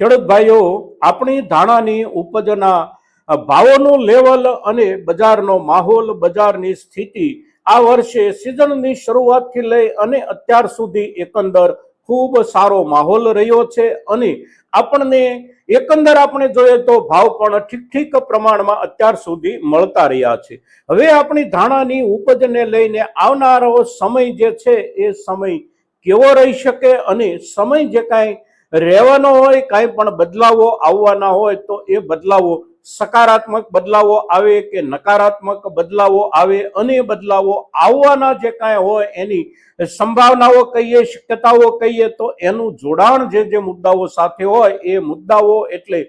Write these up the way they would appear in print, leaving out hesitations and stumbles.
ખેડૂત ભાઈઓ, આપણી ધાણાની ઉપજના ભાવોનું લેવલ અને બજારનો માહોલ, બજારની સ્થિતિ આ વર્ષે સિઝનની શરૂઆતથી લઈ અને અત્યાર સુધી એકંદર ખૂબ સારો માહોલ રહ્યો છે અને આપણને એકંદર આપણે જોઈએ તો ભાવ પણ ઠીક પ્રમાણમાં અત્યાર સુધી મળતા રહ્યા છે। હવે આપણી ધાણાની ઉપજને લઈને આવનારો સમય જે છે એ સમય કેવો રહી શકે અને સમય જે કાંઈ રહેવાનો હોય, કાંઈ પણ બદલાવો આવવાના હોય તો એ બદલાવો સકારાત્મક બદલાવો આવે કે નકારાત્મક બદલાવો આવે અને બદલાવો આવવાના જે કાંઈ હોય એની સંભાવનાઓ કહીએ, શક્યતાઓ કહીએ તો એનું જોડાણ જે મુદ્દાઓ સાથે હોય એ મુદ્દાઓ એટલે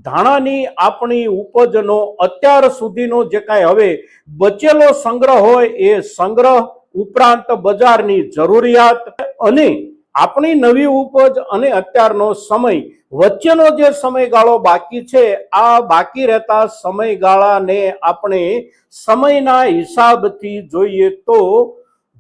ધાણાની આપણી ઉપજનો અત્યાર સુધીનો જે કાંઈ હવે બચેલો સંગ્રહ હોય એ સંગ્રહ ઉપરાંત બજારની જરૂરિયાત અને આપણી નવી ઉપજ અને અત્યારનો સમય વચ્ચેનો જે સમયગાળો બાકી છે, આ બાકી રહેતા સમયગાળાને આપણે સમયના હિસાબથી જોઈએ તો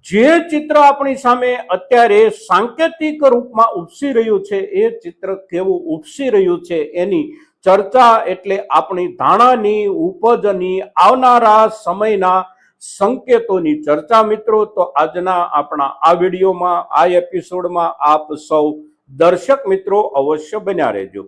જે ચિત્ર આપણી સામે અત્યારે સાંકેતિક રૂપમાં ઉપસી રહ્યું છે એ ચિત્ર કેવું ઉપસી રહ્યું છે એની ચર્ચા એટલે આપણી ધાણાની ઉપજની આવનારા સમયના સંકેતોની ચર્ચા। મિત્રો, તો આજના આપણા આ વિડીયોમાં, આ એપિસોડમાં આપ સૌ દર્શક મિત્રો અવશ્ય બન્યા રહેજો।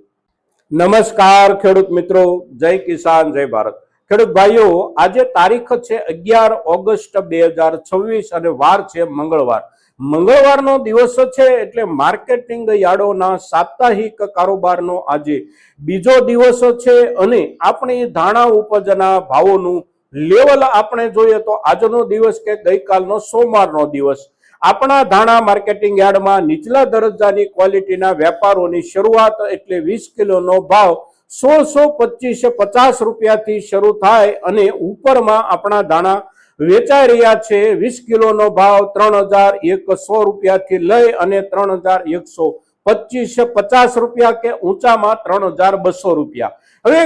નમસ્કાર ખેડૂત મિત્રો, જય કિસાન, જય ભારત। ખેડૂત ભાઈઓ, આજે તારીખ છે 11 ઓગસ્ટ 2026 અને વાર છે મંગળવાર। મંગળવારનો દિવસ છે એટલે માર્કેટિંગ યાર્ડોના સાપ્તાહિક કારોબારનો આજે બીજો દિવસ છે અને આપણી ધાણા ઉપજના ભાવોનું લેવલ આપણે જોઈએ તો આજનો દિવસ કે ગઈકાલનો સોમવારનો દિવસ આપણા ધાણા માર્કેટિંગ યાર્ડમાં નીચલા દરજ્જાની ક્વોલિટીના વેપારોની શરૂઆત એટલે 20 કિલોનો ભાવ 1625.50 રૂપિયાથી શરૂ થાય અને ઉપરમાં આપણા ધાણા વેચાઈ રહ્યા છે 20 કિલોનો ભાવ 3100 રૂપિયાથી લઈ અને 3125.50 રૂપિયા કે ઊંચામાં 3200 રૂપિયા। હવે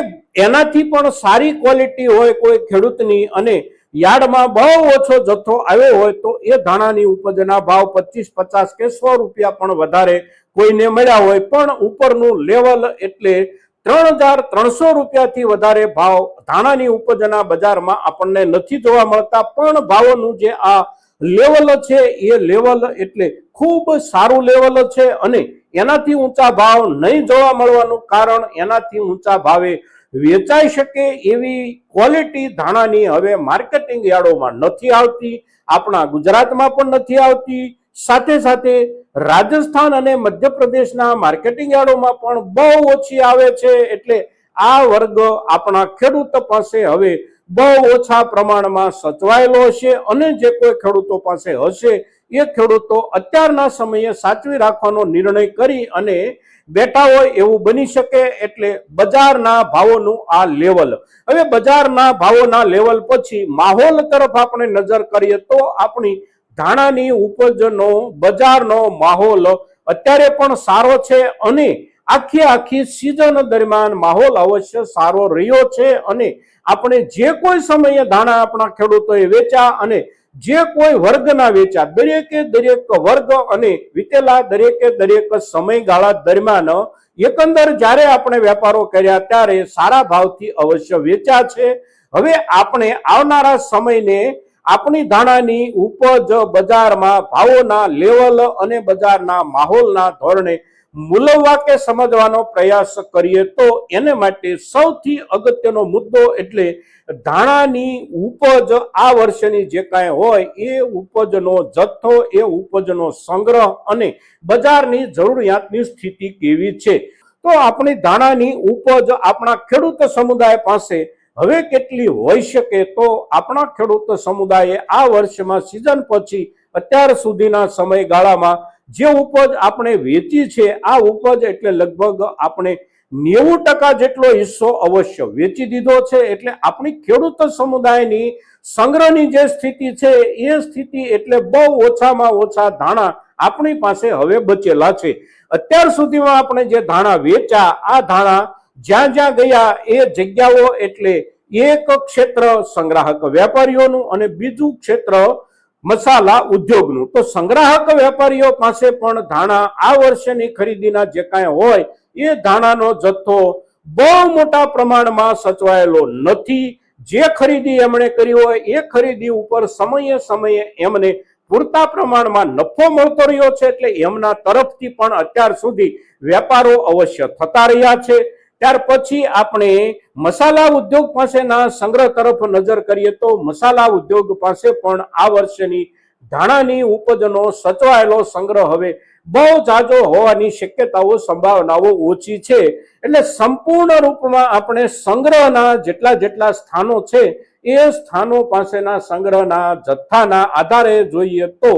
એનાથી પણ સારી ક્વોલિટી હોય કોઈ ખેડૂતની અને યાર્ડમાં બહુ ઓછો જથ્થો આવ્યો હોય તો એ ધાણાની ઉપજના ભાવ 25-50 કે 100 રૂપિયા પણ વધારે કોઈને મળ્યા હોય, પણ ઉપરનું લેવલ એટલે 3300 રૂપિયાથી વધારે ભાવ ધાણાની ઉપજના બજારમાં આપણને નથી જોવા મળતા। પણ ભાવોનું જે આ લેવલ છે એ લેવલ એટલે ખૂબ સારું લેવલ છે અને એનાથી ઊંચા ભાવ નહીં જોવા મળવાનું કારણ એનાથી ઊંચા ભાવે વેચાઈ શકે એવી ક્વોલિટી ધાણાની હવે માર્કેટિંગ યાર્ડોમાં નથી આવતી, આપણા ગુજરાતમાં પણ નથી આવતી, સાથે સાથે રાજસ્થાન અને મધ્યપ્રદેશના માર્કેટિંગ યાર્ડોમાં પણ બહુ ઓછી આવે છે। એટલે આ વર્ગ આપણા ખેડૂત પાસે હવે બહુ ઓછા પ્રમાણમાં સચવાયેલો હશે અને જે કોઈ ખેડૂતો પાસે હશે એ ખેડૂતો અત્યારના સમયે સાચવી રાખવાનો નિર્ણય કરી અને બેઠા હોય એવું બની શકે। એટલે બજારના ભાવોનું આ લેવલ, હવે બજારના ભાવોના લેવલ પછી માહોલ તરફ આપણે નજર કરીએ તો આપણી ધાણાની ઉપજનો બજારનો માહોલ અત્યારે પણ સારો છે અને આખી સિઝન દરમિયાન માહોલ અવશ્ય સારો રહ્યો છે અને આપણે જે કોઈ સમયે ધાણા આપણા ખેડૂતોએ વેચ્યા અને જે કોઈ વર્ગના વેચ્યા, દરેક વર્ગ અને વીતેલા દરેક સમયગાળા દરમિયાન એકંદર જ્યારે આપણે વેપારો કર્યા ત્યારે સારા ભાવથી અવશ્ય વેચ્યા છે। હવે આપણે આવનારા સમયને આપણી ધાણાની ઉપજ બજારમાં ભાવોના લેવલ અને બજારના માહોલના ધોરણે મૂલવવા કે સમજવાનો પ્રયાસ કરીએ તો એને માટે સૌથી અગત્યનો મુદ્દો એટલે ધાણાની ઉપજ આ વર્ષની જે કાંઈ હોય એ ઉપજનો જથ્થો, એ ઉપજનો સંગ્રહ અને બજારની જરૂરિયાતની સ્થિતિ કેવી છે। તો આપણી ધાણાની ઉપજ આપણા ખેડૂત સમુદાય પાસે હવે કેટલી હોઈ શકે તો આપણા ખેડૂત સમુદાયે આ વર્ષમાં સિઝન પછી અત્યાર સુધીના સમયગાળામાં જે ઉપજ આપણે વેચી છે આ ઉપજ એટલે લગભગ આપણે 90% જેટલો હિસ્સો અવશ્ય વેચી દીધો છે। એટલે આપણી ખેડૂત સમુદાયની સંગ્રહની જે સ્થિતિ છે એ સ્થિતિ એટલે બહુ ઓછામાં ઓછા ધાણા આપણી પાસે હવે બચેલા છે। અત્યાર સુધીમાં આપણે જે ધાણા વેચ્યા આ ધાણા જ્યાં ગયા એ જગ્યાઓ એટલે એક ક્ષેત્ર સંગ્રાહક વેપારીઓનું અને બીજું ક્ષેત્ર મસાલા ઉદ્યોગનું। તો સંગ્રાહક વેપારીઓ પાસે પણ ધાણા આ વર્ષની ખરીદીના જે કાંઈ હોય એ ધાણાનો જથ્થો બહુ મોટા પ્રમાણમાં સચવાયેલો નથી. જે ખરીદી એમણે કરી હોય એ ખરીદી ઉપર સમયે સમયે એમને પૂરતા પ્રમાણમાં નફો મળતો રહ્યો છે, એટલે એમના તરફથી પણ અત્યાર સુધી વેપારો અવશ્ય થતા રહ્યા છે. ત્યાર પછી આપણે મસાલા ઉદ્યોગ પાસેના સંગ્રહ તરફ નજર કરીએ તો મસાલા ઉદ્યોગ પાસે પણ આ વર્ષની ધાણાની ઉપજનો સચવાયેલો સંગ્રહ હવે બહુ જાજો હોવાની શક્યતાઓ સંભાવનાઓ ઓછી છે. એટલે સંપૂર્ણ રૂપમાં આપણે સંગ્રહના જેટલા સ્થાનો છે એ સ્થાનો પાસેના સંગ્રહના જથ્થાના આધારે જોઈએ તો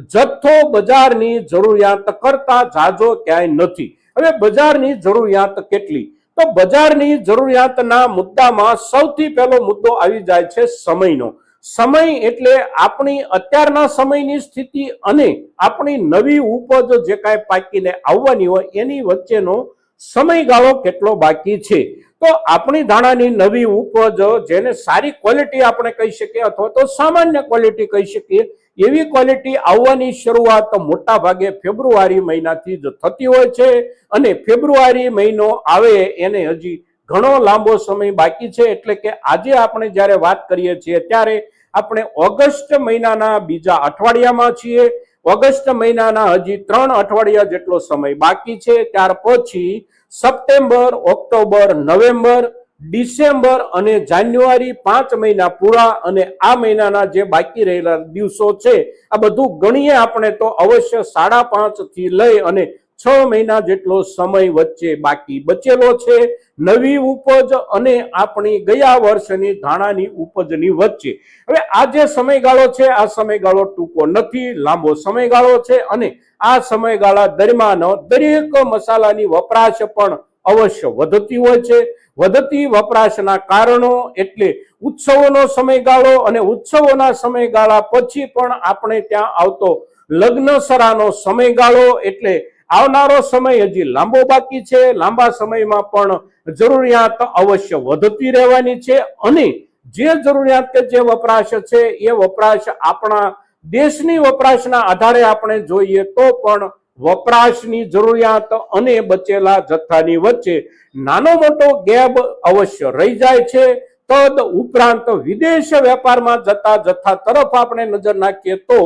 જથ્થો બજારની જરૂરિયાત કરતા જાજો ક્યાંય નથી. હવે બજારની જરૂરિયાત કેટલી? તો બજારની જરૂરિયાતના મુદ્દામાં સૌથી પહેલો મુદ્દો આવી જાય છે સમયનો. સમય એટલે આપણી અત્યારના સમયની સ્થિતિ અને આપણી નવી ઉપજ જે કાંઈ પાકીને આવવાની હોય એની વચ્ચેનો સમયગાળો કેટલો બાકી છે. તો આપણી ધાણાની નવી ઉપજ, જેને સારી ક્વોલિટી આપણે કહી શકીએ અથવા તો સામાન્ય ક્વોલિટી કહી શકીએ, એવી ક્વોલિટી આવવાની શરૂઆત મોટા ભાગે ફેબ્રુઆરી મહિનાથી જ થતી હોય છે. અને ફેબ્રુઆરી મહિનો આવે એને હજી ઘણો લાંબો સમય બાકી છે. એટલે કે આજે આપણે જ્યારે વાત કરીએ છીએ ત્યારે આપણે ઓગસ્ટ મહિનાના બીજા અઠવાડિયામાં છીએ. ઓગસ્ટ મહિનાના હજી 3 અઠવાડિયા જેટલો સમય બાકી છે. ત્યાર પછી સપ્ટેમ્બર, ઓક્ટોબર, નવેમ્બર, ડિસેમ્બર અને જાન્યુઆરી 5 મહિના પૂરા, અને આ મહિનાના જે બાકી રહેલા દિવસો છે આ બધું ગણીએ આપણે તો અવશ્ય 5.5 થી લઈ અને 6 મહિના જેટલો સમય વચ્ચે બાકી બચેલો છે નવી ઉપજ અને આપણી ગયા વર્ષની ધાણાની ઉપજની વચ્ચે. હવે આ જે સમયગાળો છે આ સમયગાળો ટૂંકો નથી, લાંબો સમયગાળો છે. અને આ સમયગાળા દરમિયાન દરેક મસાલાની વપરાશ પણ અવશ્ય વધતી હોય છે. વધતી વપરાશના કારણો એટલે ઉત્સવોનો સમયગાળો, અને ઉત્સવોના સમયગાળા પછી પણ આપણે ત્યાં આવતો લગ્નસરાનો સમયગાળો, એટલે આવનારો સમય હજી લાંબો બાકી છે. લાંબા સમયમાં પણ જરૂરિયાત અવશ્ય વધતી રહેવાની છે. અને જે જરૂરિયાત કે જે વપરાશ છે એ વપરાશ આપણા દેશની વપરાશના આધારે આપણે જોઈએ તો પણ વપરાશની જરૂરિયાત અને બચેલા જથ્થાની વચ્ચે નાનો મોટો ગેપ અવશ્ય રહી જાય છે. તદ ઉપરાંત વિદેશ વેપારમાં જતા જથ્થા તરફ આપણે નજર નાખીએ તો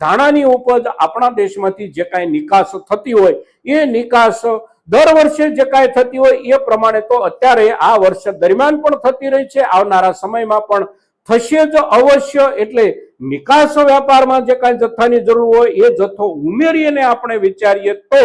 ધાણાની ઉપજ આપણા દેશમાંથી જે કાંઈ નિકાસ થતી હોય એ નિકાસ દર વર્ષે જે કાંઈ થતી હોય એ પ્રમાણે તો અત્યારે આ વર્ષ દરમિયાન પણ થતી રહી છે, આવનારા સમયમાં પણ થશે જ અવશ્ય. એટલે નિકાસ વેપારમાં જે કાંઈ જથ્થાની જરૂર હોય એ જથ્થો ઉમેરીને આપણે વિચારીએ તો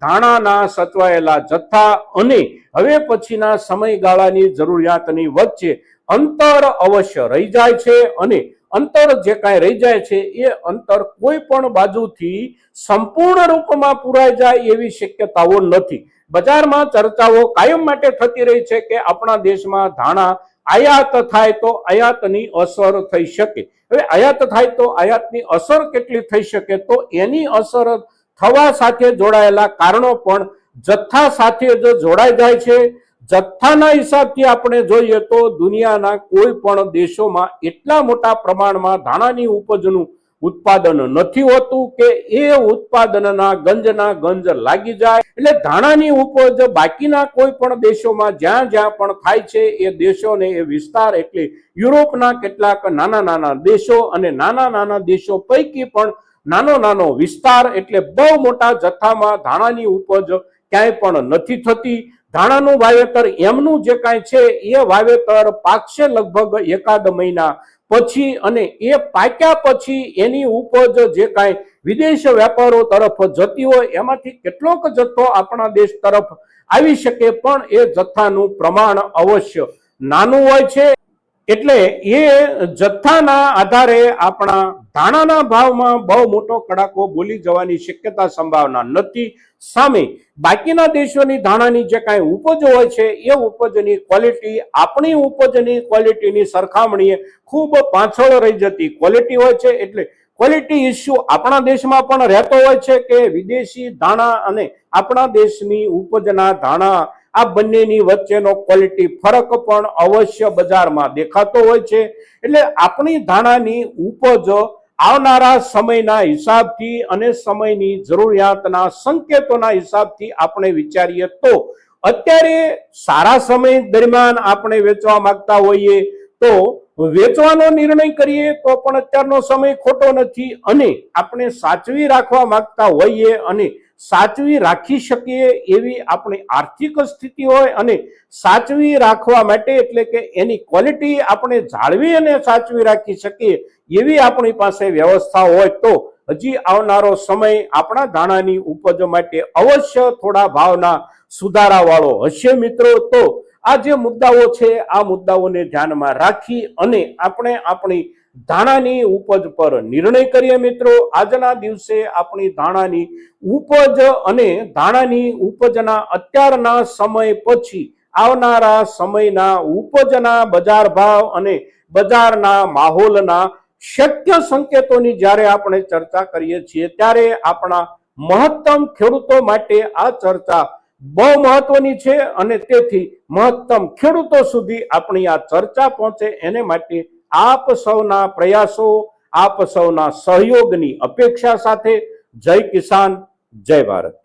ધાણાના સચવાયેલા જથ્થા અને હવે પછીના સમયગાળાની જરૂરિયાતની વચ્ચે અંતર અવશ્ય રહી જાય છે. અને અંતર જે કાંઈ રહી જાય છે એ અંતર કોઈ પણ બાજુથી સંપૂર્ણ રૂપમાં પૂરાઈ જાય એવી શક્યતાઓ નથી. બજારમાં ચર્ચાઓ કાયમ માટે થતી રહી છે કે આપણા દેશમાં ધાણા આયાત થાય તો આયાતની અસર થઈ શકે. હવે આયાત થાય તો આયાતની અસર કેટલી થઈ શકે? તો એની અસર થવા સાથે જોડાયેલા કારણો પણ જથ્થા સાથે જ જોડાઈ જાય છે. જથ્થાના હિસાબથી આપણે જોઈએ તો દુનિયાના કોઈ પણ દેશોમાં એટલા મોટા પ્રમાણમાં ધાણાની ઉપજનું ઉત્પાદન નથી હોતું કે એ ઉત્પાદનના ગંજ લાગી જાય. એટલે ધાણાની ઉપજ બાકીના કોઈ પણ દેશોમાં જ્યાં જ્યાં પણ થાય છે એ દેશોને એ વિસ્તાર એટલે યુરોપના કેટલાક નાના દેશો અને નાના દેશો પૈકી પણ નાનો વિસ્તાર એટલે બહુ મોટા જથ્થામાં ધાણાની ઉપજ ક્યાંય પણ નથી થતી. ધાણાનું વાવેતર એમનું જે કાંઈ છે એ વાવેતર પાકશે લગભગ 1 મહિના પછી, અને એ પાક્યા પછી એની ઉપજ જે કાંઈ વિદેશ વેપારો તરફ જતી હોય એમાંથી કેટલોક જથ્થો આપણા દેશ તરફ આવી શકે, પણ એ જથ્થાનું પ્રમાણ અવશ્ય નાનું હોય છે. એટલે એ જથ્થાના આધારે આપણા ધાણાના ભાવમાં બહુ મોટો કડાકો બોલી જવાની શક્યતા સંભાવના નથી. સામે બાકીના દેશોની ધાણાની જે કાંઈ ઉપજ હોય છે એ ઉપજની ક્વોલિટી આપણી ઉપજની ક્વોલિટીની સરખામણીએ ખૂબ પાછળ રહી જતી ક્વોલિટી હોય છે. એટલે ક્વોલિટી ઇસ્યુ આપણા દેશમાં પણ રહેતો હોય છે કે વિદેશી ધાણા અને આપણા દેશની ઉપજના ધાણા આ બંનેની વચ્ચેનો ક્વોલિટી ફરક પણ અવશ્ય બજારમાં દેખાતો હોય છે. એટલે આપણી ધાણાની ઉપજ આવનારા સમયના હિસાબથી અને સમયની જરૂરિયાતના સંકેતોના હિસાબથી આપણે વિચારીએ તો અત્યારે સારા સમય દરમિયાન આપણે વેચવા માંગતા હોઈએ તો વેચવાનો નિર્ણય કરીએ તો પણ અત્યારનો સમય ખોટો નથી, અને આપણે સાચવી રાખવા માંગતા હોઈએ અને સાચવી રાખી શકીએ એવી આપણી આર્થિક સ્થિતિ હોય અને સાચવી રાખવા માટે એટલે કે એની ક્વોલિટી આપણે જાળવી અને સાચવી રાખી શકીએ એવી આપણી પાસે વ્યવસ્થા હોય તો હજી આવનારો સમય આપણા ધાણાની ઉપજ માટે અવશ્ય થોડા ભાવના સુધારા વાળો હશે મિત્રો। તો આ જે મુદ્દાઓ છે આ મુદ્દાઓને ધ્યાનમાં રાખી અને આપણે આપણી ધાણાની ઉપજ પર નિર્ણય કરીએ મિત્રો। આજના દિવસે આપણી ધાણાની ઉપજ અને ધાણાની ઉપજના અત્યારના સમય પછી આવનારા સમયના ઉપજના બજાર ભાવ અને બજારના માહોલના શક્ય સંકેતોની જ્યારે આપણે ચર્ચા કરીએ છીએ ત્યારે આપણા મહત્તમ ખેડૂતો માટે આ ચર્ચા બહુ મહત્વની છે અને તેથી મહત્તમ ખેડૂતો સુધી આપણી આ ચર્ચા પહોંચે એને માટે આપ સૌના પ્રયાસો, આપ સૌના સહયોગની અપેક્ષા સાથે જય કિસાન, જય ભારત।